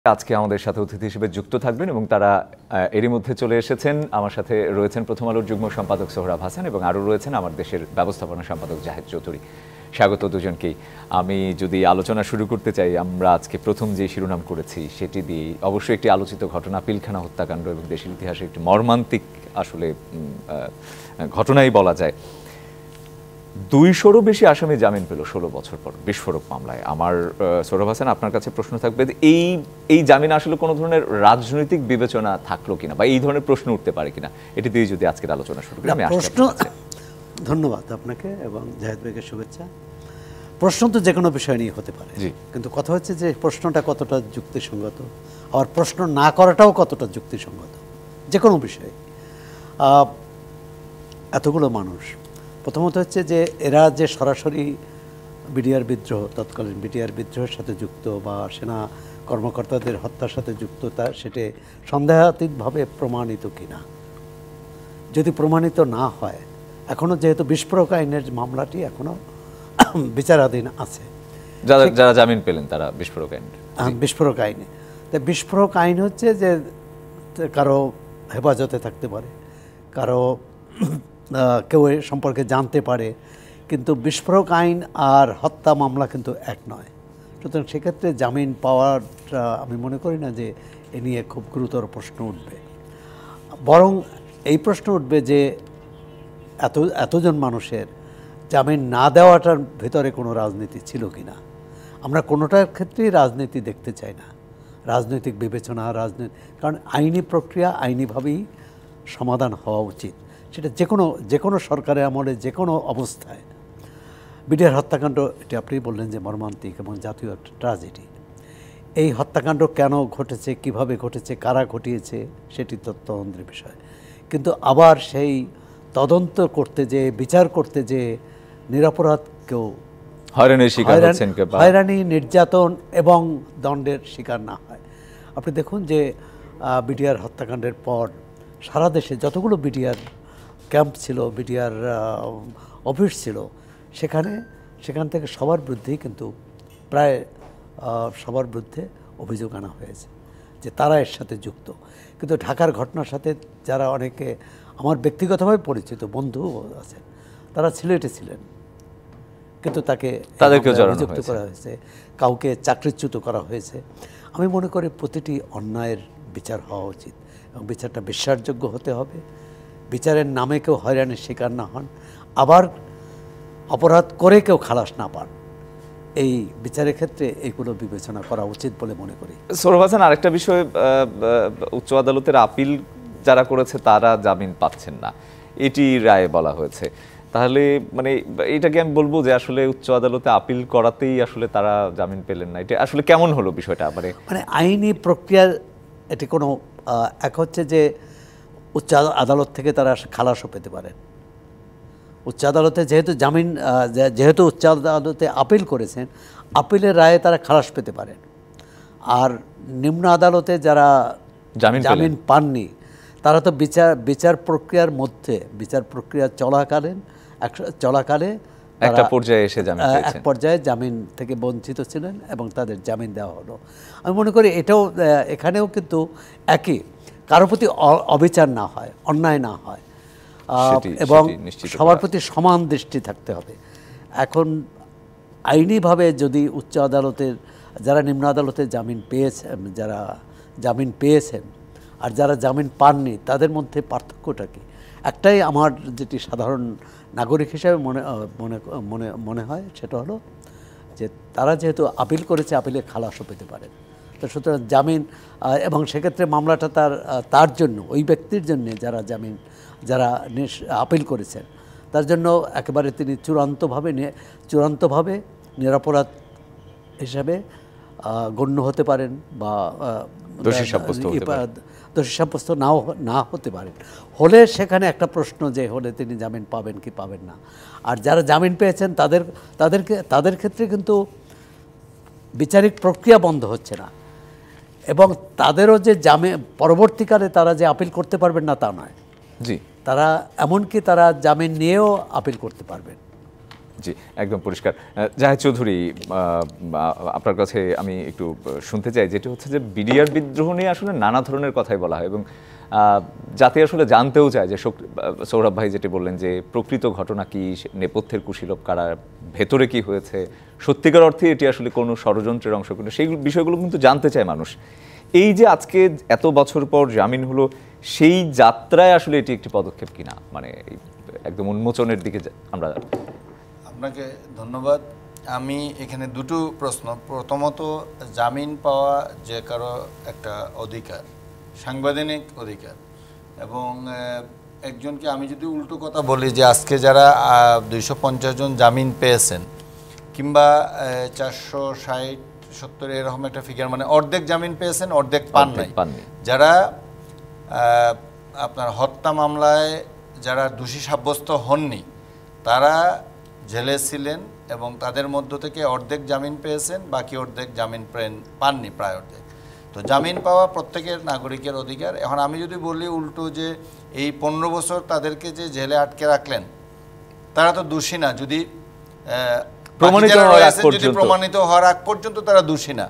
আজকে আমাদের সাথে অতিথি হিসেবে যুক্ত থাকবেন এবং তারা এরই মধ্যে চলে এসেছেন। আমার সাথে রয়েছেন প্রথম আলোর যুগ্ম সম্পাদক সোহরাব হাসান এবং আরও রয়েছেন আমার দেশের ব্যবস্থাপনা সম্পাদক জাহেদ চৌধুরী। স্বাগত দুজনকেই। আমি যদি আলোচনা শুরু করতে চাই, আমরা আজকে প্রথম যে শিরোনাম করেছি সেটি দিয়ে অবশ্যই একটি আলোচিত ঘটনা, পিলখানা হত্যাকাণ্ড এবং দেশের ইতিহাসে একটি মর্মান্তিক আসলে ঘটনাই বলা যায়। 200-রও বেশি আসামি জামিন পেল 16 বছর পর বিস্ফোরক মামলায়। আমার সোহরাব হাসান, আপনার কাছে প্রশ্ন থাকবে, এই জামিন আসলে কোনো ধরনের রাজনৈতিক বিবেচনা থাকলো কিনা বা এই ধরনের প্রশ্ন উঠতে পারে কিনা, এটি দিয়ে যদি আজকের আলোচনা শুরু করি। আমি ধন্যবাদ আপনাকে এবং জাহেদ ভাইকে শুভেচ্ছা। প্রশ্ন তো যে কোনো বিষয় নিয়ে হতে পারে, কিন্তু কথা হচ্ছে যে প্রশ্নটা কতটা যুক্তিসঙ্গত, আর প্রশ্ন না করাটাও কতটা যুক্তিসঙ্গত যে কোনো বিষয়ে। এতগুলো মানুষ, প্রথমত হচ্ছে যে এরা যে সরাসরি বিডিআর বিদ্রোহ, তৎকালীন বিডিআর বিদ্রোহের সাথে যুক্ত বা সেনা কর্মকর্তাদের হত্যার সাথে যুক্ত, তা সেটা সন্দেহাতীতভাবে প্রমাণিত কিনা। যদি প্রমাণিত না হয়, এখনও যেহেতু বিস্ফোরক আইনের মামলাটি এখনও বিচারাধীন আছে, যারা জামিন পেলেন তারা বিস্ফোরক আইন, বিস্ফোরক আইনে। তাই বিস্ফোরক আইন হচ্ছে যে কারো হেফাজতে থাকতে পারে, কারো কেউ সম্পর্কে জানতে পারে, কিন্তু বিস্ফোরক আইন আর হত্যা মামলা কিন্তু এক নয়। সুতরাং সেক্ষেত্রে জামিন পাওয়াটা আমি মনে করি না যে এ নিয়ে খুব গুরুতর প্রশ্ন উঠবে। বরং এই প্রশ্ন উঠবে যে এতজন মানুষের জামিন না দেওয়াটার ভেতরে কোনো রাজনীতি ছিল কি না। আমরা কোনোটার ক্ষেত্রেই রাজনীতি দেখতে চাই না, রাজনৈতিক বিবেচনা, কারণ আইনি প্রক্রিয়া আইনিভাবেই সমাধান হওয়া উচিত। সেটা যে কোনো সরকারের আমলে যে কোনো অবস্থায়। বিডিআর হত্যাকাণ্ড, এটি আপনি বললেন যে মর্মান্তিক এবং জাতীয় একটা ট্র্যাজেডি। এই হত্যাকাণ্ড কেন ঘটেছে, কিভাবে ঘটেছে, কারা ঘটিয়েছে, সেটি তদন্তের বিষয়। কিন্তু আবার সেই তদন্ত করতে যে, বিচার করতে যে নিরপরাধ কেউ হয়রানি, নির্যাতন এবং দণ্ডের শিকার না হয়। আপনি দেখুন যে বিডিআর হত্যাকাণ্ডের পর সারা দেশে যতগুলো বিডিআর ক্যাম্প ছিল, বিডিআর অফিস ছিল, সেখান থেকে সবার বিরুদ্ধেই কিন্তু প্রায় সবার বিরুদ্ধে অভিযোগ আনা হয়েছে যে তারা এর সাথে যুক্ত। কিন্তু ঢাকার ঘটনার সাথে যারা অনেকে আমার ব্যক্তিগতভাবে পরিচিত বন্ধু আছেন, তারা সিলেটে ছিলেন, কিন্তু তাদেরকেও অভিযুক্ত করা হয়েছে, কাউকে চাকরিচ্যুত করা হয়েছে। আমি মনে করি প্রতিটি অন্যায়ের বিচার হওয়া উচিত এবং বিচারটা বিশ্বাসযোগ্য হতে হবে। বিচারের নামে কেউ হয়রানির শিকার না হন, আবার অপরাধ করে কেউ খালাস না পান। এই বিচারের ক্ষেত্রে এইগুলো বিবেচনা করা উচিত বলে মনে করি। সোহরাব হাসান, আরেকটা বিষয়, উচ্চ আদালতের আপিল যারা করেছে তারা জামিন পাচ্ছেন না, এটি রায়ে বলা হয়েছে। তাহলে মানে এটাকে আমি বলবো যে আসলে উচ্চ আদালতে আপিল করাতেই আসলে তারা জামিন পেলেন না, এটা আসলে কেমন হলো বিষয়টা? মানে আইনি প্রক্রিয়ার এটি কোনো এক হচ্ছে যে উচ্চ আদালত থেকে তারা খালাসও পেতে পারেন। উচ্চ আদালতে যেহেতু উচ্চ আদালতে আপিল করেছেন, আপিলের রায়ে তারা খালাস পেতে পারেন। আর নিম্ন আদালতে যারা জামিন পাননি, তারা তো বিচার প্রক্রিয়ার মধ্যে, বিচার প্রক্রিয়া চলাকালে এক পর্যায়ে জামিন থেকে বঞ্চিত ছিলেন এবং তাদের জামিন দেওয়া হলো। আমি মনে করি এখানেও কিন্তু একই, কারো প্রতি অবিচার না হয়, অন্যায় না হয় এবং সবার প্রতি সমান দৃষ্টি থাকতে হবে। এখন আইনিভাবে যদি উচ্চ আদালতের যারা নিম্ন আদালতে যারা জামিন পেয়েছেন আর যারা জামিন পাননি, তাদের মধ্যে পার্থক্যটা কি? একটাই আমার যেটি সাধারণ নাগরিক হিসেবে মনে হয়, সেটা হলো যে তারা যেহেতু আপিল করেছে, আপিলে খালাসও পেতে পারেন। তো সুতরাং জামিন, এবং সেক্ষেত্রে মামলাটা তার জন্য, ওই ব্যক্তির জন্য যারা আপিল করেছেন, তার জন্য একেবারে তিনি চূড়ান্তভাবে নিরপরাধ হিসাবে গণ্য হতে পারেন বা দোষী সাব্যস্ত না হতে পারেন। হলে সেখানে একটা প্রশ্ন যে হলে তিনি জামিন পাবেন কি পাবেন না। আর যারা জামিন পেয়েছেন তাদের ক্ষেত্রে কিন্তু বিচারিক প্রক্রিয়া বন্ধ হচ্ছে না, এবং তাদেরও যে পরবর্তীকালে তারা যে আপিল করতে পারবেন না তা নয়। তারা এমনকি তারা জামিন নিয়েও আপিল করতে পারবেন। জি, একদম পরিষ্কার। জাহেদ চৌধুরী, আপনার কাছে আমি একটু শুনতে চাই, যেটা হচ্ছে যে বিডিআর বিদ্রোহ নিয়ে আসলে নানা ধরনের কথাই বলা হয় এবং যাতে আসলে জানতেও চায় যে সৌরভ ভাই যেটি বললেন যে প্রকৃত ঘটনা কি, নেপথ্যের কুশীলব কারা, ভেতরে কি হয়েছে, সত্যিকার অর্থে এটি আসলে কোনো ষড়যন্ত্রের অংশ কিনা, সেই বিষয়গুলো কিন্তু জানতে চায় মানুষ। এই যে আজকে এত বছর পর জামিন হলো, সেই যাত্রায় আসলে এটি একটি পদক্ষেপ কিনা, মানে একদম উন্মোচনের দিকে আমরা। আপনাকে ধন্যবাদ। আমি এখানে দুটো প্রশ্ন। প্রথমত, জামিন পাওয়া যে কারো একটা অধিকার, সাংবিধানিক অধিকার, এবং একজনকে আমি যদি উল্টো কথা বলি যে আজকে যারা 250 জন জামিন পেয়েছেন কিংবা 460-70 এরকম একটা ফিগার, মানে অর্ধেক জামিন পেয়েছেন, অর্ধেক পান নাই। যারা আপনার হত্যা মামলায় যারা দোষী সাব্যস্ত হননি তারা জেলে ছিলেন এবং তাদের মধ্য থেকে অর্ধেক জামিন পেয়েছেন, বাকি অর্ধেক জামিন পাননি, প্রায় অর্ধেক। তো জামিন পাওয়া প্রত্যেকের নাগরিকের অধিকার। এখন আমি যদি বলি উল্টো যে এই 15 বছর তাদেরকে যে জেলে আটকে রাখলেন, তারা তো দোষী না। যদি প্রমাণিত হওয়ার আগ পর্যন্ত তারা দোষী না,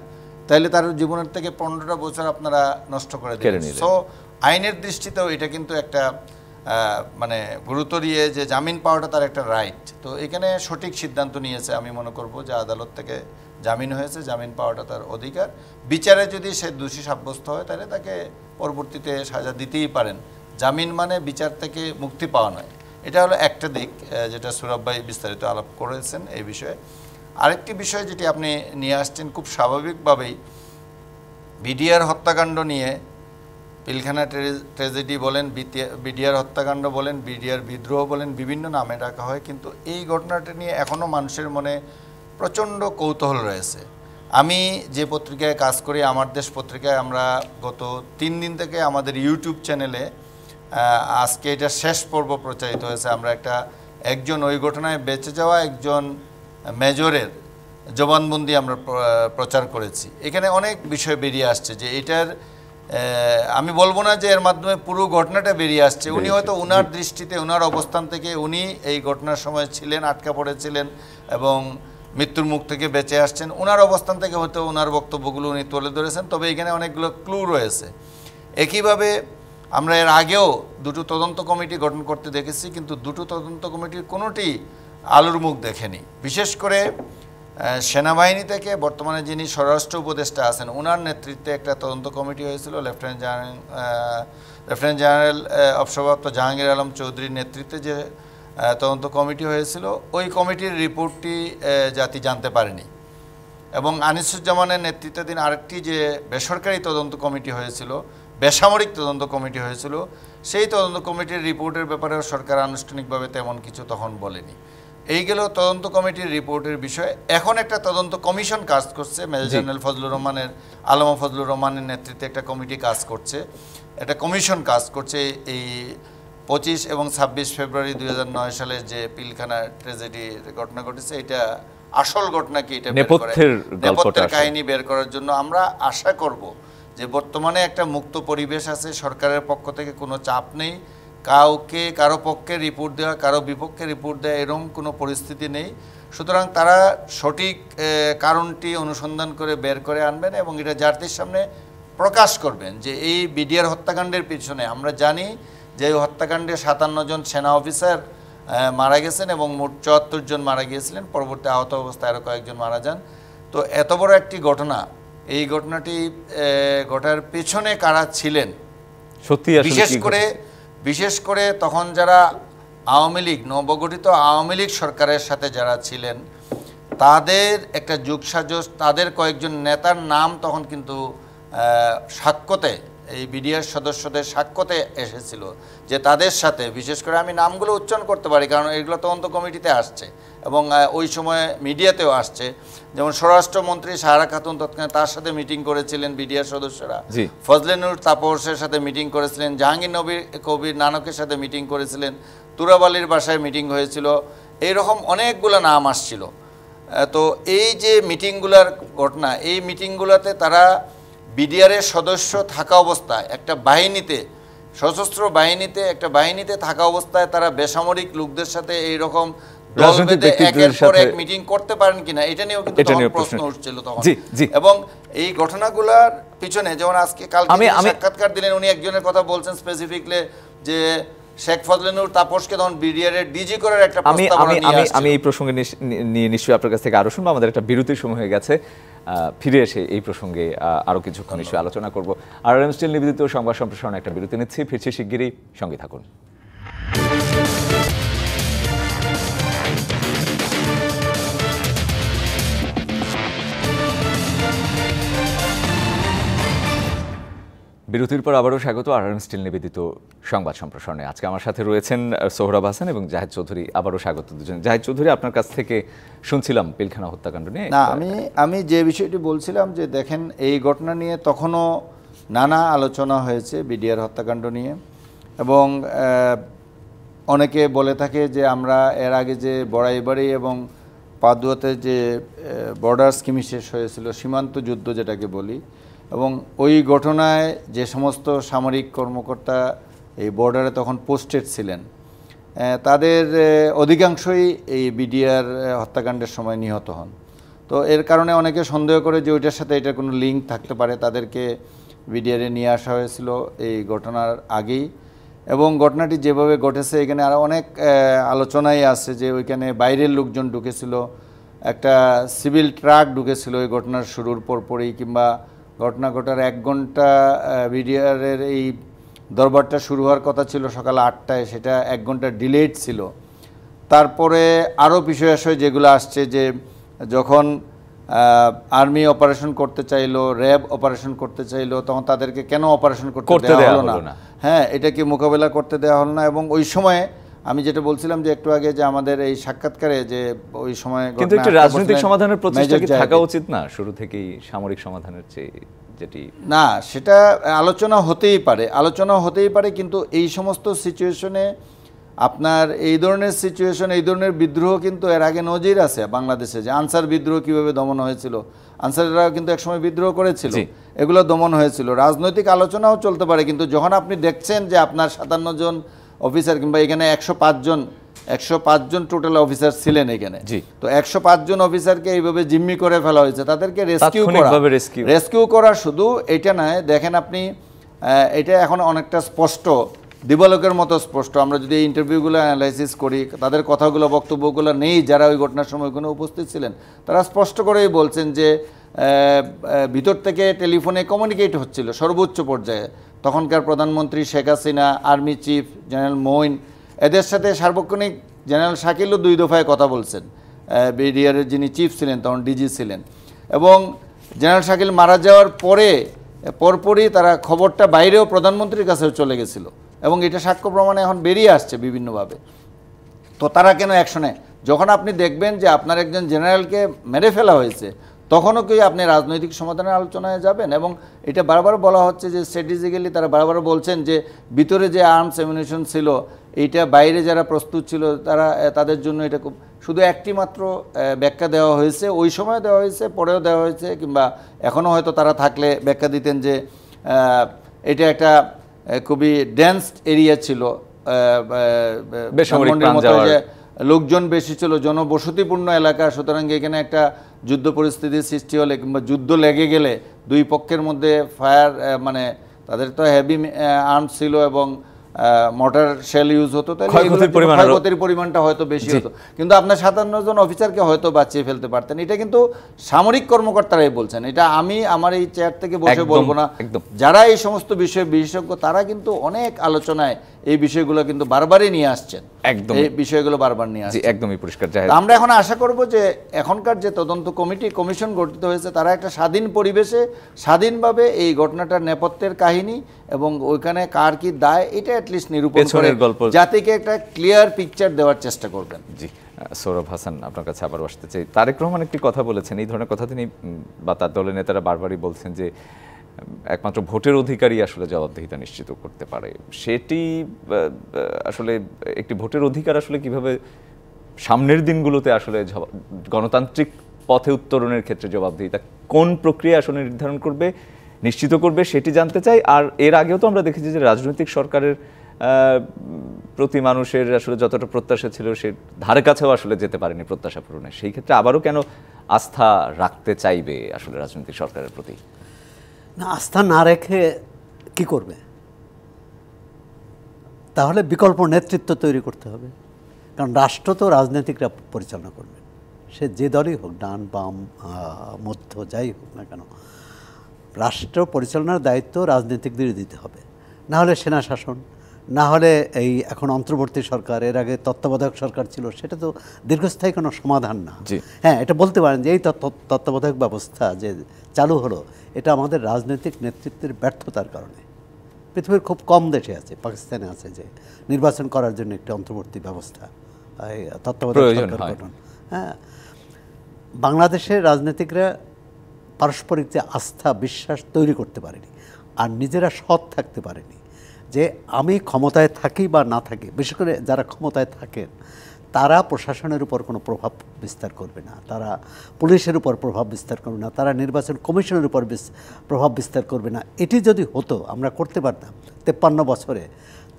তাহলে তার জীবনের থেকে 15টা বছর আপনারা নষ্ট করে দিলেন। সো আইনের দৃষ্টিতেও এটা কিন্তু একটা মানে গুরুত্ব দিয়ে যে জামিন পাওয়াটা তার একটা রাইট। তো এখানে সঠিক সিদ্ধান্ত নিয়েছে আমি মনে করব যে আদালত থেকে জামিন হয়েছে, জামিন পাওয়াটা তার অধিকার। বিচারে যদি সে দোষী সাব্যস্ত হয় তাহলে তাকে পরবর্তীতে সাজা দিতেই পারেন। জামিন মানে বিচার থেকে মুক্তি পাওয়া নয়। এটা হলো একটা দিক যেটা সৌরভ ভাই বিস্তারিত আলাপ করেছেন এই বিষয়ে। আরেকটি বিষয় যেটি আপনি নিয়ে আসছেন খুব স্বাভাবিকভাবেই, বিডিআর হত্যাকাণ্ড নিয়ে, পিলখানা ট্র্যাজেডি বলেন, বিডিআর হত্যাকাণ্ড বলেন, বিডিআর বিদ্রোহ বলেন, বিভিন্ন নামে ডাকা হয়, কিন্তু এই ঘটনাটা নিয়ে এখনও মানুষের মনে প্রচণ্ড কৌতূহল রয়েছে। আমি যে পত্রিকায় কাজ করি, আমার দেশ পত্রিকায়, আমরা গত 3 দিন থেকে আমাদের ইউটিউব চ্যানেলে আজকে এটা শেষ পর্ব প্রচারিত হয়েছে। আমরা একজন ওই ঘটনায় বেঁচে যাওয়া একজন মেজরের জবানবন্দি আমরা প্রচার করেছি। এখানে অনেক বিষয় বেরিয়ে আসছে যে এটার, আমি বলবো না যে এর মাধ্যমে পুরো ঘটনাটা বেরিয়ে আসছে। উনি হয়তো ওনার দৃষ্টিতে, ওনার অবস্থান থেকে উনি এই ঘটনার সময় ছিলেন, আটকা পড়েছিলেন এবং মৃত্যুর মুখ থেকে বেঁচে আসছেন। ওনার অবস্থান থেকে হয়তো ওনার বক্তব্যগুলো উনি তুলে ধরেছেন, তবে এখানে অনেকগুলো ক্লু রয়েছে। একইভাবে আমরা এর আগেও 2টো তদন্ত কমিটি গঠন করতে দেখেছি, কিন্তু 2টো তদন্ত কমিটির কোনোটি আলোর মুখ দেখেনি। বিশেষ করে সেনাবাহিনী থেকে বর্তমানে যিনি স্বরাষ্ট্র উপদেষ্টা আছেন, ওনার নেতৃত্বে একটা তদন্ত কমিটি হয়েছিল, লেফটেন্যান্ট জেনারেল অবসরপ্রাপ্ত জাহাঙ্গীর আলম চৌধুরীর নেতৃত্বে যে তদন্ত কমিটি হয়েছিল, ওই কমিটির রিপোর্টটি জাতি জানতে পারেনি। এবং আনিসুজ্জামানের নেতৃত্বাধীন আরেকটি যে বেসরকারি তদন্ত কমিটি হয়েছিল, বেসামরিক তদন্ত কমিটি হয়েছিল, সেই তদন্ত কমিটির রিপোর্টের ব্যাপারেও সরকার আনুষ্ঠানিকভাবে তেমন কিছু তখন বলেনি। এই গেল তদন্ত কমিটির রিপোর্টের বিষয়ে। এখন একটা তদন্ত কমিশন কাজ করছে, মেজর জেনারেল আলম ফজলুর রহমানের নেতৃত্বে একটা কমিটি কাজ করছে, একটা কমিশন কাজ করছে। এই 25 এবং 26 ফেব্রুয়ারি 2009 সালে যে পিলখানা ট্র্যাজেডির ঘটনা ঘটেছে, এটা আসল ঘটনা কি, এটা নেপথ্যের কাহিনী বের করার জন্য আমরা আশা করব যে বর্তমানে একটা মুক্ত পরিবেশ আছে, সরকারের পক্ষ থেকে কোনো চাপ নেই, কারো পক্ষে রিপোর্ট দেওয়া, কারো বিপক্ষে রিপোর্ট দেওয়া এরকম কোনো পরিস্থিতি নেই। সুতরাং তারা সঠিক কারণটি অনুসন্ধান করে বের করে আনবেন এবং এটা জাতির সামনে প্রকাশ করবেন যে এই বিডিআর হত্যাকাণ্ডের পিছনে, আমরা জানি যে এই হত্যাকাণ্ডে 57 জন সেনা অফিসার মারা গেছেন এবং মোট 74 জন মারা গিয়েছিলেন, পরবর্তী আহত অবস্থায় আরও কয়েকজন মারা যান। তো এত বড় একটি ঘটনা, এই ঘটনাটি ঘটার পেছনে কারা ছিলেন, সত্যি বিশেষ করে তখন যারা আওয়ামী লীগ, নবগঠিত আওয়ামী লীগ সরকারের সাথে যারা ছিলেন, তাদের একটা যোগসাজশ, তাদের কয়েকজন নেতার নাম তখন কিন্তু সাক্ষ্যতে, এই বিডিআর সদস্যদের সাক্ষ্যতে এসেছিল যে তাদের সাথে, বিশেষ করে আমি নামগুলো উচ্চারণ করতে পারি কারণ এগুলো তদন্ত কমিটিতে আসছে এবং ওই সময় মিডিয়াতেও আসছে, যেমন স্বরাষ্ট্রমন্ত্রী সাহারা খাতুন তৎকালীন তার সাথে মিটিং করেছিলেন বিডিআর সদস্যরা, ফজলে নূর তাপসের সাথে মিটিং করেছিলেন, জাহাঙ্গীর কবির নানকের সাথে মিটিং করেছিলেন, তুরাব আলীর বাসায় মিটিং হয়েছিল, এইরকম অনেকগুলো নাম আসছিল। তো এই যে মিটিংগুলার ঘটনা, এই মিটিংগুলোতে তারা বিডিআরের সদস্য থাকা অবস্থায় একটা বাহিনীতে, সশস্ত্র বাহিনীতে, একটা বাহিনীতে থাকা অবস্থায় তারা বেসামরিক লোকদের সাথে এইরকম রাজনৈতিক ব্যক্তিদের সাথে মিটিং করতে পারেন কিনা এটা নিয়েও কিন্তু প্রশ্ন উঠছিল তখন। জি জি। এবং এই ঘটনাগুলোর পিছনে যেমন আজকে কালকে সাক্ষাৎকার দিলেন উনি একজনের কথা বলছেন স্পেসিফিকলি যে শেখ ফজলেনুর তাপসকে তখন বিডিআর এর ডিজি করার একটা প্রস্তাবনা নিয়ে আসছে। আমি এই প্রসঙ্গে নিয়ে নিশ্চয়ই আপনার কাছ থেকে আরো শুনবো। আমাদের একটা বিরতির সময় হয়ে গেছে, ফিরে এসে এই প্রসঙ্গে আরো কিছুক্ষণ নিশ্চয়ই আলোচনা করব। আরআরএম স্টিল নিবেদিত সংবাদ সম্প্রসারণে একটা বিরতি নিচ্ছি, ফিরছি শিগগিরই, সঙ্গে থাকুন। বিরতির পর আবারও স্বাগত আরআরএম স্টিল নিবেদিত সংবাদ সম্প্রসারণে। আজকে আমার সাথে রয়েছেন সোহরাব হাসান এবং জাহিদ চৌধুরী। আবারও স্বাগত দুজন। জাহিদ চৌধুরী, আপনার কাছ থেকে শুনছিলাম পিলখানা হত্যাকাণ্ড নিয়ে। না, আমি যে বিষয়টি বলছিলাম যে দেখেন এই ঘটনা নিয়ে তখনও নানা আলোচনা হয়েছে বিডিআর হত্যাকাণ্ড নিয়ে, এবং অনেকে বলে থাকে যে আমরা এর আগে যে বড়াইবাড়ি এবং পাদুয়াতে যে বর্ডার স্কিমিশেষ হয়েছিল, সীমান্ত যুদ্ধ যেটাকে বলি, এবং ওই ঘটনায় যে সমস্ত সামরিক কর্মকর্তা এই বর্ডারে তখন পোস্টেড ছিলেন তাদের অধিকাংশই এই বিডিআর হত্যাকাণ্ডের সময় নিহত হন। তো এর কারণে অনেকে সন্দেহ করে যে ওইটার সাথে এটার কোনো লিঙ্ক থাকতে পারে, তাদেরকে বিডিআরে নিয়ে আসা হয়েছিল এই ঘটনার আগেই। এবং ঘটনাটি যেভাবে ঘটেছে এখানে আরও অনেক আলোচনাই আছে যে ওইখানে বাইরের লোকজন ঢুকেছিল, একটা সিভিল ট্রাক ঢুকেছিল এই ঘটনার শুরুর পরপরই, কিংবা ঘটনা ঘটার 1 ঘন্টা বিডিআরের এই দরবারটা শুরু হওয়ার কথা ছিল সকাল 8টায়, সেটা 1 ঘন্টা ডিলেড ছিল। তারপরে আরও বিষয় আসে যেগুলো আসছে যে যখন আর্মি অপারেশন করতে চাইলো, র্যাব অপারেশন করতে চাইলো, তখন তাদেরকে কেন অপারেশন করতে দেওয়া হলো না? হ্যাঁ, এটা কি মোকাবেলা করতে দেওয়া হলো না? এবং ওই সময়ে আমি যেটা বলছিলাম যে একটু আগে যে আমাদের এই সাক্ষাৎকারে যে ওই সময় কিন্তু একটু রাজনৈতিক সমাধানের প্রচেষ্টা কি থাকা উচিত না শুরু থেকেই সামরিক সমাধানের চেয়ে? যেটি না, সেটা আলোচনা হতেই পারে, কিন্তু এই সমস্ত সিচুয়েশনে আপনার এই ধরনের সিচুয়েশন, এই ধরনের বিদ্রোহ কিন্তু এর আগে নজির আছে বাংলাদেশে, যে আনসার বিদ্রোহ কিভাবে দমন হয়েছিল, আনসাররা কিন্তু একসময় বিদ্রোহ করেছিল, এগুলো দমন হয়েছিল। রাজনৈতিক আলোচনাও চলতে পারে, কিন্তু যখন আপনি দেখছেন যে আপনার 57 জন অফিসার, কিংবা এখানে 105 জন টোটাল অফিসার ছিলেন এখানে, তো 105 জন অফিসারকে এইভাবে জিম্মি করে ফেলা হয়েছে, তাদেরকে রেস্কিউ করা শুধু এটা নয়। দেখেন আপনি, এটা এখন অনেকটা স্পষ্ট, দিবালোকের মতো স্পষ্ট। আমরা যদি এই ইন্টারভিউগুলো অ্যানালাইসিস করি, তাদের কথাগুলো, বক্তব্যগুলো নেই, যারা ওই ঘটনার সময় ওখানে উপস্থিত ছিলেন, তারা স্পষ্ট করেই বলছেন যে ভিতর থেকে টেলিফোনে কমিউনিকেট হচ্ছিল সর্বোচ্চ পর্যায়ে। তখনকার প্রধানমন্ত্রী Sheikh Hasina, army chief general Moin, এদের সাথে সার্বক্ষণিক জেনারেল শাকিলও 2 দফায় কথা বলছেন, বিডিআরের যিনি চিফ ছিলেন তখন ডিজি ছিলেন। এবং জেনারেল শাকিল মারা যাওয়ার পরপরই তারা খবরটা বাইরেও প্রধানমন্ত্রীর কাছেও চলে গেছিল, এবং এটা সাক্ষ্য প্রমাণে এখন বেরিয়ে আসছে বিভিন্নভাবে। তো তারা কেন অ্যাকশনে? যখন আপনি দেখবেন যে আপনার একজন জেনারেলকে মেরে ফেলা হয়েছে, তখনও কি আপনি রাজনৈতিক সমাধানের আলোচনায় যাবেন? এবং এটা বারবার বলা হচ্ছে যে স্ট্র্যাটেজিক্যালি তারা বারবার বলছেন যে ভিতরে যে আর্মস অ্যামিউনিশন ছিল, এইটা বাইরে যারা প্রস্তুত ছিল তাদের জন্য এটা খুব, শুধু একটি মাত্র ব্যাখ্যা দেওয়া হয়েছে, ওই সময় দেওয়া হয়েছে, পরেও দেওয়া হয়েছে, কিংবা এখনও হয়তো তারা থাকলে ব্যাখ্যা দিতেন যে এটা একটা খুবই ডেন্স এরিয়া ছিল, লোকজন বেশি ছিল, জনবসতিপূর্ণ এলাকা, সুতরাং এখানে একটা যুদ্ধ পরিস্থিতির সৃষ্টি হলে কিংবা যুদ্ধ লেগে গেলে 2 পক্ষের মধ্যে ফায়ার, মানে তাদের তো হেভি আর্মস ছিল এবং মোটর শেল ইউজ হতো, তাহলে ক্ষয়ক্ষতির পরিমাণটা হয়তো বেশি হতো, কিন্তু আপনার 57 জন অফিসারকে হয়তো বাঁচিয়ে ফেলতে পারতেন। এটা কিন্তু সামরিক কর্মকর্তারাই বলছেন, এটা আমি আমার এই চেয়ার থেকে বসে বলবো না। যারা এই সমস্ত বিষয়ে বিশেষজ্ঞ, তারা কিন্তু অনেক আলোচনায় এই বিষয়গুলো কিন্তু বারবারই নিয়ে আসছেন, একদম এই বিষয়গুলো বারবার নিয়ে আসছেন, একদমই পরিষ্কার। আমরা এখন আশা করব যে এখনকার যে তদন্ত কমিশন গঠিত হয়েছে, তারা একটা স্বাধীন পরিবেশে স্বাধীনভাবে এই ঘটনাটার নেপথ্যের কাহিনী এবং ওইখানে কার কি দায়, এটা অ্যাটলিস্ট নিরূপণ করে জাতিকে একটা ক্লিয়ার পিকচার দেওয়ার চেষ্টা করবেন। জি, সৌরভ হাসান, আপনার কাছে আবার আসতে চাই। তারেক রহমান একটি কথা বলেছেন, এই ধরনের কথা তিনি বা তার দলের নেতারা বারবারই বলছেন যে একমাত্র ভোটের অধিকারই আসলে জবাবদিহিতা নিশ্চিত করতে পারে। সেটি আসলে একটি ভোটের অধিকার আসলে কিভাবে সামনের দিনগুলোতে আসলে গণতান্ত্রিক পথে উত্তরণের ক্ষেত্রে জবাবদিহিতা কোন প্রক্রিয়া আসলে নির্ধারণ করবে, নিশ্চিত করবে, সেটি জানতে চাই। আর এর আগেও তো আমরা দেখেছি যে রাজনৈতিক সরকারের প্রতি মানুষের আসলে যতটা প্রত্যাশা ছিল সে ধারে কাছেও আসলে যেতে পারেনি প্রত্যাশা পূরণে, সেই ক্ষেত্রে আবারও কেন আস্থা রাখতে চাইবে আসলে রাজনৈতিক সরকারের প্রতি? না, আস্থা না রেখে কি করবে? তাহলে বিকল্প নেতৃত্ব তৈরি করতে হবে, কারণ রাষ্ট্র তো রাজনীতিকরা পরিচালনা করবে, সে যে দলই হোক, ডান বাম মধ্য যাই হোক না কেন, রাষ্ট্র পরিচালনার দায়িত্ব রাজনীতিকদের দিতে হবে। না হলে সেনা শাসন, না হলে এই এখন অন্তর্বর্তী সরকার, এর আগে তত্ত্বাবধায়ক সরকার ছিল, সেটা তো দীর্ঘস্থায়ী কোনো সমাধান না। হ্যাঁ, এটা বলতে পারেন যে এই তত্ত্বাবধায়ক ব্যবস্থা যে চালু হলো, এটা আমাদের রাজনৈতিক নেতৃত্বের ব্যর্থতার কারণে। পৃথিবীর খুব কম দেশে আছে, পাকিস্তানে আছে, যে নির্বাচন করার জন্য একটি অন্তর্বর্তী ব্যবস্থা, তত্ত্বাবধায়ক সরকার গঠন। হ্যাঁ, বাংলাদেশের রাজনীতিকরা পারস্পরিক যে আস্থা বিশ্বাস তৈরি করতে পারেনি, আর নিজেরা সৎ থাকতে পারেনি যে আমি ক্ষমতায় থাকি বা না থাকি। বিশেষ করে যারা ক্ষমতায় থাকেন তারা প্রশাসনের উপর কোনো প্রভাব বিস্তার করবে না, তারা পুলিশের উপর প্রভাব বিস্তার করবে না, তারা নির্বাচন কমিশনের উপর প্রভাব বিস্তার করবে না। এটি যদি হতো, আমরা করতে পারতাম 53 বছরে,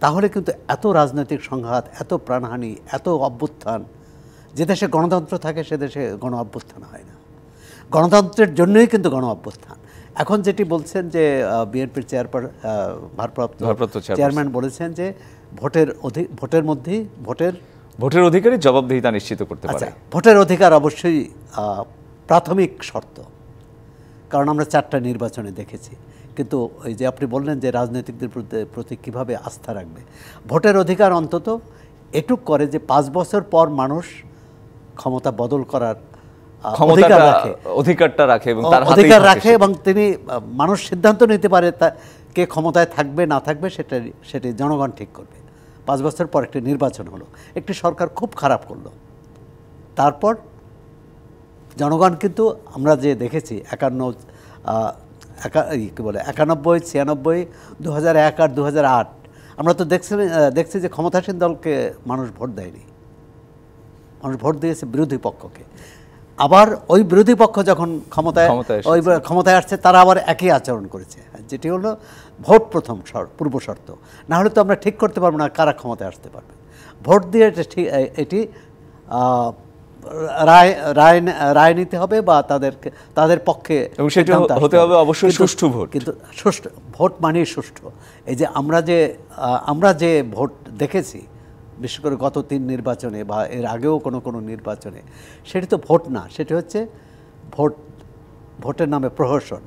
তাহলে কিন্তু এত রাজনৈতিক সংঘাত, এত প্রাণহানি, এত অভ্যুত্থান, যে দেশে গণতন্ত্র থাকে সে দেশে গণ অভ্যুত্থান হয় না। গণতন্ত্রের জন্যই কিন্তু গণ অভ্যুত্থান। এখন যেটি বলছেন যে বিএনপির ভারপ্রাপ্ত চেয়ারম্যান বলেছেন যে ভোটের অধিকারী জবাবদিহিতা নিশ্চিত করতে পারে। ভোটের অধিকার অবশ্যই প্রাথমিক শর্ত, কারণ আমরা 4টা নির্বাচনে দেখেছি। কিন্তু ওই যে আপনি বললেন যে রাজনৈতিকদের প্রতি কীভাবে আস্থা রাখবে, ভোটের অধিকার অন্তত এটুক করে যে 5 বছর পর মানুষ ক্ষমতা বদল করার অধিকারটা রাখে এবং তিনি মানুষ সিদ্ধান্ত নিতে পারে কে ক্ষমতায় থাকবে না থাকবে, সেটি জনগণ ঠিক করবে। 5 বছর পর একটি নির্বাচন হলো, একটি সরকার খুব খারাপ করলো, তারপর জনগণ কিন্তু আমরা যে দেখেছি 91, 96, 2001 আর 2008, আমরা তো দেখছি যে ক্ষমতাসীন দলকে মানুষ ভোট দেয়নি, মানুষ ভোট দিয়েছে বিরোধী পক্ষকে। আবার ওই বিরোধী পক্ষ যখন ক্ষমতায় আসছে, তারা আবার একই আচরণ করেছে, যেটি হলো ভোট প্রথম পূর্ব শর্ত। না হলে তো আমরা ঠিক করতে পারবো না কারা ক্ষমতায় আসতে পারবে। ভোট দিয়ে এটি রায় নিতে হবে বা তাদের পক্ষে হতে হবে অবশ্যই সুষ্ঠু ভোট। কিন্তু সুষ্ঠু ভোট মানেই সুষ্ঠু। এই যে আমরা যে ভোট দেখেছি, বিশেষ করে গত 3 নির্বাচনে বা এর আগেও কোনো নির্বাচনে, সেটি তো ভোট না, সেটি হচ্ছে ভোটের নামে প্রহসন।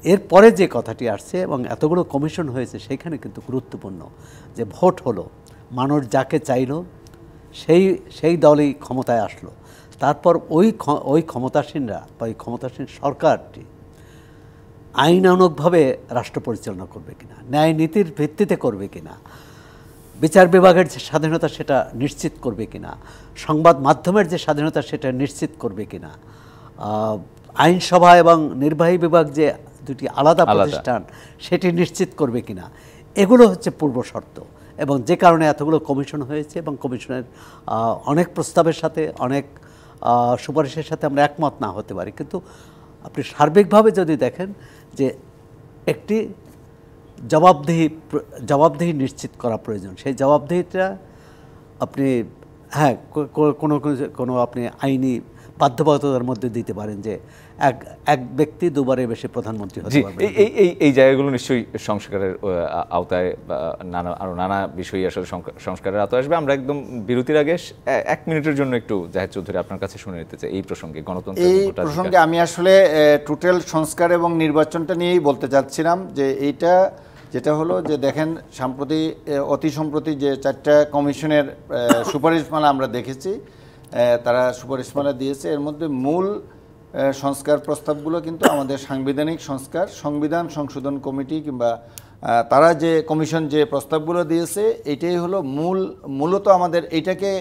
এরপরে যে কথাটি আসছে এবং এতগুলো কমিশন হয়েছে, সেইখানে কিন্তু গুরুত্বপূর্ণ যে ভোট হলো, মানুষ যাকে চাইল সেই দলই ক্ষমতায় আসলো। তারপর ওই ক্ষমতাসীনরা বা ওই ক্ষমতাসীন সরকারটি আইনানুগভাবে রাষ্ট্র পরিচালনা করবে কিনা, ন্যায় নীতির ভিত্তিতে করবে কিনা, বিচার বিভাগের যে স্বাধীনতা সেটা নিশ্চিত করবে কিনা, সংবাদ মাধ্যমের যে স্বাধীনতা সেটা নিশ্চিত করবে কিনা, আইনসভা এবং নির্বাহী বিভাগ যে দুটি আলাদা প্রতিষ্ঠান সেটি নিশ্চিত করবে কিনা, এগুলো হচ্ছে পূর্ব শর্ত। এবং যে কারণে এতগুলো কমিশন হয়েছে এবং কমিশনের অনেক প্রস্তাবের সাথে, অনেক সুপারিশের সাথে আমরা একমত না হতে পারি, কিন্তু আপনি সার্বিকভাবে যদি দেখেন যে একটি জবাবদিহি নিশ্চিত করা প্রয়োজন। সেই জবাবদিহিটা আপনি কোনো আপনি আইনি বাধ্যবাধকতার মধ্যে দিতে পারেন যে এক ব্যক্তি 2বারের বেশি প্রধানমন্ত্রী হতে পারবে। এই জায়গাগুলো নিশ্চয়ই সংস্কারের আওতায়, নানা বিষয় আসলে সংস্কারের আওতায় আসবে। আমরা একদম বিরতির আগে 1 মিনিটের জন্য একটু জাহেদ চৌধুরী আপনার কাছে শুনে নিতে চাই এই প্রসঙ্গে, গণতন্ত্র। এই প্রসঙ্গে আমি আসলে টোটাল সংস্কার এবং নির্বাচনটা নিয়েই বলতে চাচ্ছিলাম যে এইটা যেটা হলো যে দেখেন, অতি সম্প্রতি যে 4টা কমিশনের সুপারিশমালা আমরা দেখেছি, তারা সুপারিশমালা দিয়েছে, এর মধ্যে মূল সংস্কার প্রস্তাবগুলো কিন্তু আমাদের সাংবিধানিক সংস্কার, সংবিধান সংশোধন কমিটি কিংবা তারা যে কমিশন যে প্রস্তাবগুলো দিয়েছে, এটাই হলো মূলত আমাদের এইটাকে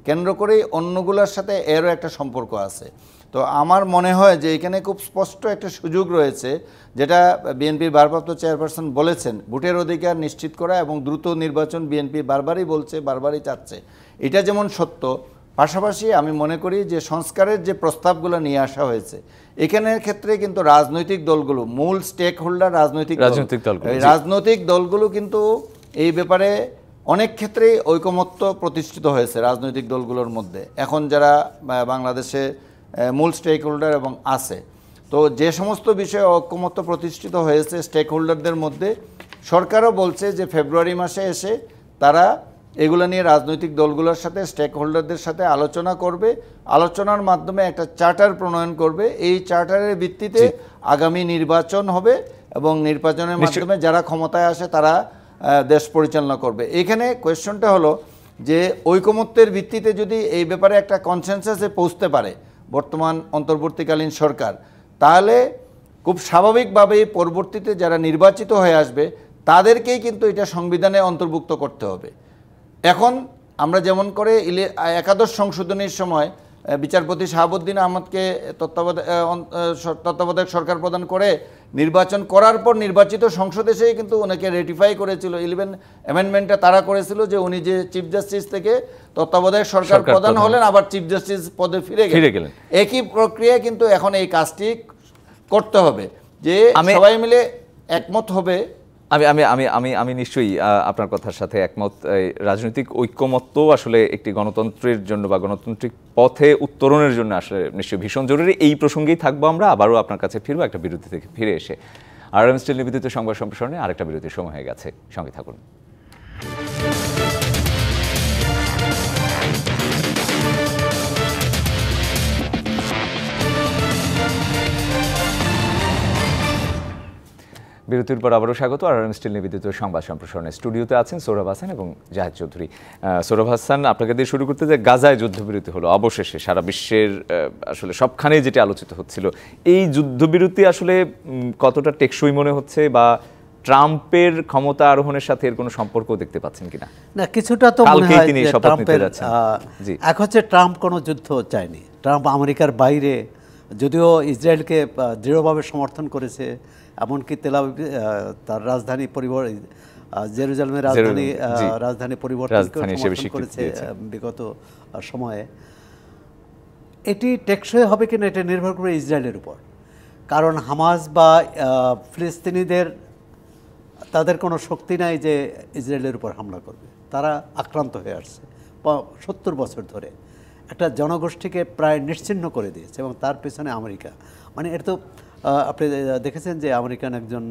কেন্দ্র করেই অন্যগুলোর সাথে এরও একটা সম্পর্ক আছে। তো আমার মনে হয় যে এখানে খুব স্পষ্ট একটা সুযোগ রয়েছে, যেটা বিএনপির ভারপ্রাপ্ত চেয়ারপারসন বলেছেন, ভোটের অধিকার নিশ্চিত করা এবং দ্রুত নির্বাচন বারবারই বলছে, বারবারই চাচ্ছে। এটা যেমন সত্য, পাশাপাশি আমি মনে করি যে সংস্কারের যে প্রস্তাবগুলো নিয়ে আসা হয়েছে, এখানের ক্ষেত্রে কিন্তু রাজনৈতিক দলগুলো, মূল স্টেক হোল্ডার রাজনৈতিক দলগুলো কিন্তু এই ব্যাপারে অনেক ক্ষেত্রেই ঐকমত্য প্রতিষ্ঠিত হয়েছে রাজনৈতিক দলগুলোর মধ্যে, এখন যারা বাংলাদেশে মূল স্টেক হোল্ডার এবং আছে। তো যে সমস্ত বিষয়ে ঐকমত্য প্রতিষ্ঠিত হয়েছে স্টেক হোল্ডারদের মধ্যে, সরকারও বলছে যে ফেব্রুয়ারি মাসে এসে তারা এগুলো নিয়ে রাজনৈতিক দলগুলোর সাথে স্টেক হোল্ডারদের সাথে আলোচনা করবে, আলোচনার মাধ্যমে একটা চার্টার প্রণয়ন করবে। এই চার্টারের ভিত্তিতে আগামী নির্বাচন হবে এবং নির্বাচনের মাধ্যমে যারা ক্ষমতায় আসে তারা দেশ পরিচালনা করবে। এখানে কোয়েশ্চনটা হলো যে ঐকমত্যের ভিত্তিতে যদি এই ব্যাপারে একটা কনসেনসাসে পৌঁছতে পারে বর্তমান অন্তর্বর্তীকালীন সরকার, তাহলে খুব স্বাভাবিকভাবেই পরবর্তীতে যারা নির্বাচিত হয়ে আসবে তাদেরকেই কিন্তু এটা সংবিধানে অন্তর্ভুক্ত করতে হবে। এখন আমরা যেমন করে একাদশ সংশোধনীর সময় বিচারপতি শাহাবুদ্দিন আহমদকে তত্ত্বাবধায়ক সরকার প্রদান করে নির্বাচন করার পর নির্বাচিত সংসদ এসেই কিন্তু ওনাকে রেটিফাই করেছিল। 11 অ্যামেন্ডমেন্টটা তারা করেছিল যে উনি যে চিফ জাস্টিস থেকে তত্ত্বাবধায়ক সরকার প্রদান হলেন, আবার চিফ জাস্টিস পদে ফিরে গেলেন। একই প্রক্রিয়ায় কিন্তু এখন এই কাজটি করতে হবে, যে সবাই মিলে একমত হবে। আমি নিশ্চয়ই আপনার কথার সাথে একমত। রাজনৈতিক ঐক্যমত্য আসলে একটি গণতন্ত্রের জন্য বা গণতান্ত্রিক পথে উত্তরণের জন্য আসলে নিশ্চয়ই ভীষণ জরুরি। এই প্রসঙ্গেই থাকবো আমরা, আবারও আপনার কাছে ফিরবো একটা বিরতি থেকে ফিরে এসে। RM স্টিল নিবেদিত সংবাদ সম্প্রসারণে আরেকটা বিরতির সময় হয়ে গেছে, সঙ্গে থাকুন। বিরতির পর আবারও স্বাগত। RM স্টিল নিবেদিত সংবাদ সম্প্রসারণে স্টুডিওতে আছেন সোহরাব হাসান এবং জাহেদ চৌধুরী। সোহরাব হাসান, আপনাকে দিয়ে শুরু করতে যে গাজায় যুদ্ধবিরতি হলো অবশেষে, সারা বিশ্বের আসলে সবখানেই যেটা আলোচিত হচ্ছিল, এই যুদ্ধবিরতি আসলে কতটা টেকসই মনে হচ্ছে, বা ট্রাম্পের ক্ষমতা আরোহণের সাথে এর কোনো সম্পর্ক দেখতে পাচ্ছেন কিনা? না, কিছুটা তো মনে হয় যে ট্রাম্পের এক হচ্ছে ট্রাম্প কোনো যুদ্ধ চায়নি। ট্রাম্প আমেরিকার বাইরে, যদিও ইসরায়েলকে দৃঢ়ভাবে সমর্থন করেছে, এমনকি তার রাজধানী জেরুজালেমের রাজধানী পরিবর্তন করেছে বিগত সময়ে। এটি টেকসই হবে কিনা এটা নির্ভর করে ইসরায়েলের উপর। কারণ হামাস বা ফিলিস্তিনিদের তাদের কোনো শক্তি নাই যে ইসরায়েলের উপর হামলা করবে। তারা আক্রান্ত হয়ে আসছে 70 বছর ধরে, একটা জনগোষ্ঠীকে প্রায় নিশ্চিহ্ন করে দিয়েছে, এবং তার পেছনে আমেরিকা। মানে এটা তো আপনি দেখেছেন যে আমেরিকান একজন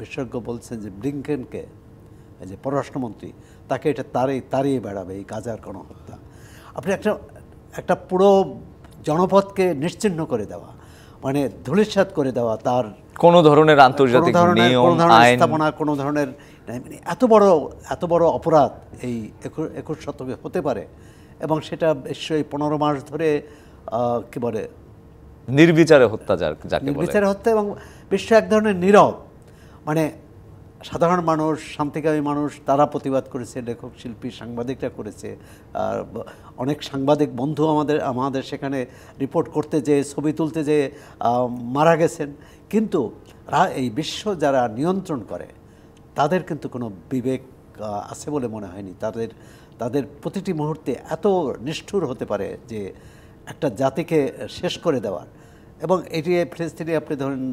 বিশেষজ্ঞ বলছেন যে ব্লিংকেনকে, যে পররাষ্ট্রমন্ত্রী, তাকে এটা তাড়িয়ে বেড়াবে এই গাজার গণহত্যা। আপনি একটা পুরো জনপদকে নিশ্চিহ্ন করে দেওয়া, মানে ধূলিসাৎ করে দেওয়া, তার কোনো ধরনের আন্তর্জাতিক নিয়ম আইন, কোনো ধরনের এত বড় অপরাধ এই 21 শতকে হতে পারে, এবং সেটা নিশ্চয়ই 15 মাস ধরে কি বলে নির্বিচারে হত্যা, নির্বিচারে হত্যা, এবং বিশ্ব এক ধরনের নীরব, মানে সাধারণ মানুষ, শান্তিকামী মানুষ, তারা প্রতিবাদ করেছে, লেখক, শিল্পী, সাংবাদিকরা করেছে। আর অনেক সাংবাদিক বন্ধু আমাদের সেখানে রিপোর্ট করতে যেয়ে, ছবি তুলতে যেয়ে মারা গেছেন। কিন্তু এই বিশ্ব যারা নিয়ন্ত্রণ করে তাদের কিন্তু কোনো বিবেক আছে বলে মনে হয়নি। তাদের প্রতিটি মুহূর্তে এত নিষ্ঠুর হতে পারে যে একটা জাতিকে শেষ করে দেওয়ার। এবং এটি ফিলিস্তিনি, আপনি ধরেন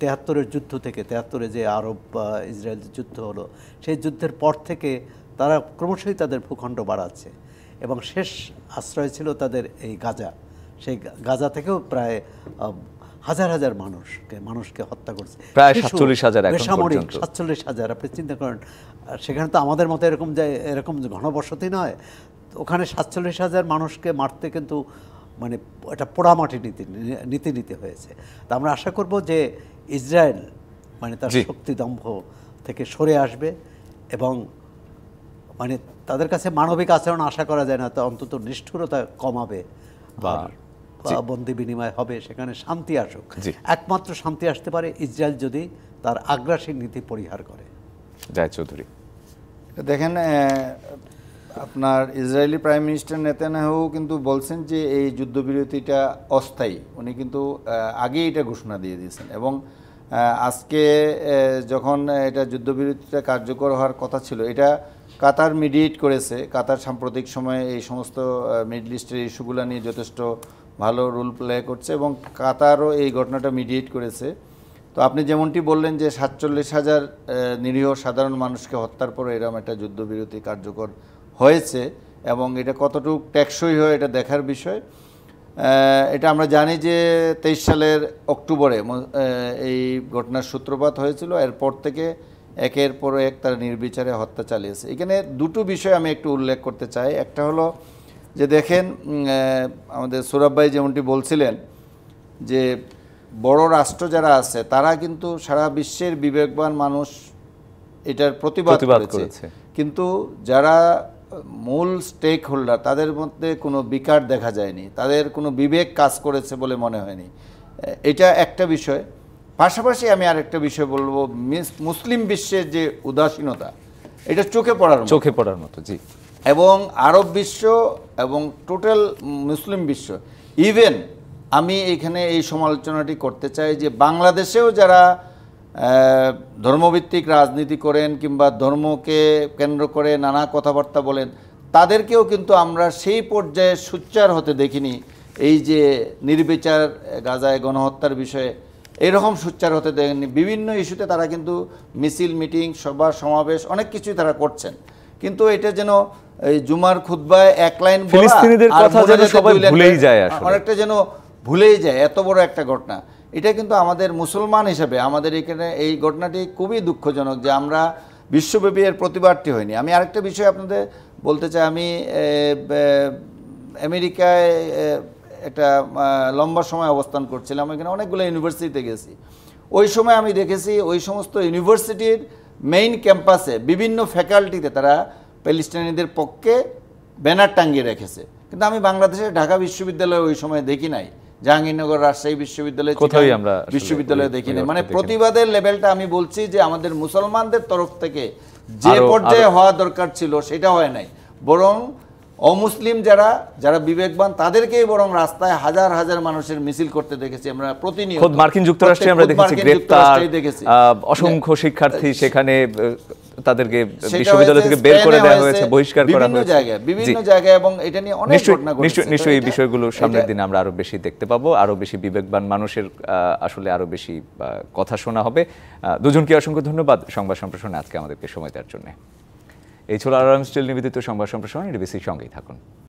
73-এর যুদ্ধ থেকে, 73-এ যে আরব ইসরায়েল যুদ্ধ হলো, সেই যুদ্ধের পর থেকে তারা ক্রমশই তাদের ভূখণ্ড বাড়াচ্ছে, এবং শেষ আশ্রয় ছিল তাদের এই গাজা। সেই গাজা থেকেও প্রায় হাজার হাজার মানুষকে হত্যা করছে, প্রায় 47,000 বেসামরিক 47,000। আপনি চিন্তা করেন, সেখানে তো আমাদের মতো এরকম ঘনবসতি নয়, ওখানে 47,000 মানুষকে মারতে কিন্তু মানে এটা পোড়ামাটি নীতি হয়েছে। তা আমরা আশা করব যে ইসরায়েল মানে তার শক্তিদম্ভ থেকে সরে আসবে, এবং মানে তাদের কাছে মানবিক আচরণ আশা করা যায় না, তা অন্তত নিষ্ঠুরতা কমাবে, বন্দি বিনিময় হবে, সেখানে শান্তি আসুক। একমাত্র শান্তি আসতে পারে ইসরায়েল যদি তার আগ্রাসী নীতি পরিহার করে। জাহেদ চৌধুরী, দেখেন, আপনার ইসরায়েলি প্রাইম মিনিস্টার নেতানিয়াহু কিন্তু বলছেন যে এই যুদ্ধবিরতিটা অস্থায়ী। উনি কিন্তু আগেই এটা ঘোষণা দিয়ে দিয়েছেন, এবং আজকে যখন এটা যুদ্ধবিরতিটা কার্যকর হওয়ার কথা ছিল, এটা কাতার মিডিয়েট করেছে। কাতার সাম্প্রতিক সময়ে এই সমস্ত মিডল ইস্টের ইস্যুগুলো নিয়ে যথেষ্ট ভালো রোল প্লে করছে, এবং কাতারও এই ঘটনাটা মিডিয়েট করেছে। তো আপনি যেমনটি বললেন যে ৪৭,০০০ নিরীহ সাধারণ মানুষকে হত্যার পরে এরকম একটা যুদ্ধবিরতি কার্যকর হয়েছে এবং এটা কতটুকু টেকসই হয় এটা দেখার বিষয়। এটা আমরা জানি যে ২৩ সালের অক্টোবরে এই ঘটনার সূত্রপাত হয়েছিল, এরপর থেকে একের পর এক তারা নির্বিচারে হত্যা চালিয়েছে। এখানে দুটো বিষয় আমি একটু উল্লেখ করতে চাই। একটা হলো যে দেখেন আমাদের সৌরভ ভাই যেমনটি বলছিলেন যে বড় রাষ্ট্র যারা আছে তারা কিন্তু সারা বিশ্বের বিবেকবান মানুষ এটার প্রতিবাদ করেছে, কিন্তু যারা মূল স্টেক হোল্ডার তাদের মধ্যে কোনো বিকার দেখা যায়নি, তাদের কোনো বিবেক কাজ করেছে বলে মনে হয়নি। এটা একটা বিষয়। পাশাপাশি আমি আরেকটা বিষয় বলবো, মুসলিম বিশ্বের যে উদাসীনতা এটা চোখে পড়ার মতো জি। এবং আরব বিশ্ব এবং টোটাল মুসলিম বিশ্ব, ইভেন আমি এখানে এই সমালোচনাটি করতে চাই যে বাংলাদেশেও যারা ধর্মভিত্তিক রাজনীতি করেন কিংবা ধর্মকে কেন্দ্র করে নানা কথাবার্তা বলেন, তাদেরকেও কিন্তু আমরা সেই পর্যায়ে সোচ্চার হতে দেখিনি। এই যে নির্বিচার গাজায় গণহত্যার বিষয়ে এরকম সোচ্চার হতে দেখিনি। বিভিন্ন ইস্যুতে তারা কিন্তু মিছিল, মিটিং, সভা সমাবেশ অনেক কিছুই তারা করছেন, কিন্তু এটা যেন এই জুমার খুতবায় এক লাইন ফিলিস্তিনিদের কথা যেন সবাই ভুলেই যায়, অনেকটা যেন ভুলেই যায়, এত বড় একটা ঘটনা। এটা কিন্তু আমাদের মুসলমান হিসেবে আমাদের এখানে এই ঘটনাটি খুবই দুঃখজনক যে আমরা বিশ্বব্যাপী এর প্রতিবাদটি হয়নি। আমি আরেকটা বিষয় আপনাদের বলতে চাই, আমি আমেরিকায় একটা লম্বা সময় অবস্থান করছিলাম, এখানে অনেকগুলো ইউনিভার্সিটিতে গেছি। ওই সময় আমি দেখেছি ওই সমস্ত ইউনিভার্সিটির মেইন ক্যাম্পাসে বিভিন্ন ফ্যাকাল্টিতে তারা প্যালেস্টাইনিদের পক্ষে ব্যানার টাঙিয়ে রেখেছে, কিন্তু আমি বাংলাদেশের ঢাকা বিশ্ববিদ্যালয়ে ওই সময় দেখি নাই, জাহাঙ্গীরনগর, রাজশাহী বিশ্ববিদ্যালয়ে দেখি নাই। মানে প্রতিবাদের লেভেলটা আমি বলছি যে আমাদের মুসলমানদের তরফ থেকে যে পর্যায়ে হওয়া দরকার ছিল সেটা হয় নাই, বরং অমুসলিম যারা বিবেকবান তাদেরকেই বরং রাস্তায় হাজার হাজার মানুষের মিছিল করতে দেখেছি আমরা প্রতিনিয়ত। খোদ মার্কিন যুক্তরাষ্ট্রে আমরা দেখেছি গ্রেফতার, অসংখ্য শিক্ষার্থী সেখানে তাদেরকে বিশ্ববিদ্যালয় থেকে বের করে দেওয়া হয়েছে, বহিষ্কার করা হয়েছে বিভিন্ন জায়গায়, এবং এটা নিয়ে অনেক ঘটনা ঘটেছে। নিশ্চয়ই এই বিষয়গুলো সামনের দিনে আমরা আরো বেশি দেখতে পাবো, আরো বেশি বিবেকবান মানুষের আসলে আরো বেশি কথা শোনা হবে। দুজনকে অসংখ্য ধন্যবাদ সংবাদ সম্প্রসারণে আজকে আমাদেরকে সময় দেওয়ার জন্য। এই ছিল আরআরএম স্টিল নিবেদিত সংবাদ সম্প্রসারণ। ডিবিসির সঙ্গেই থাকুন।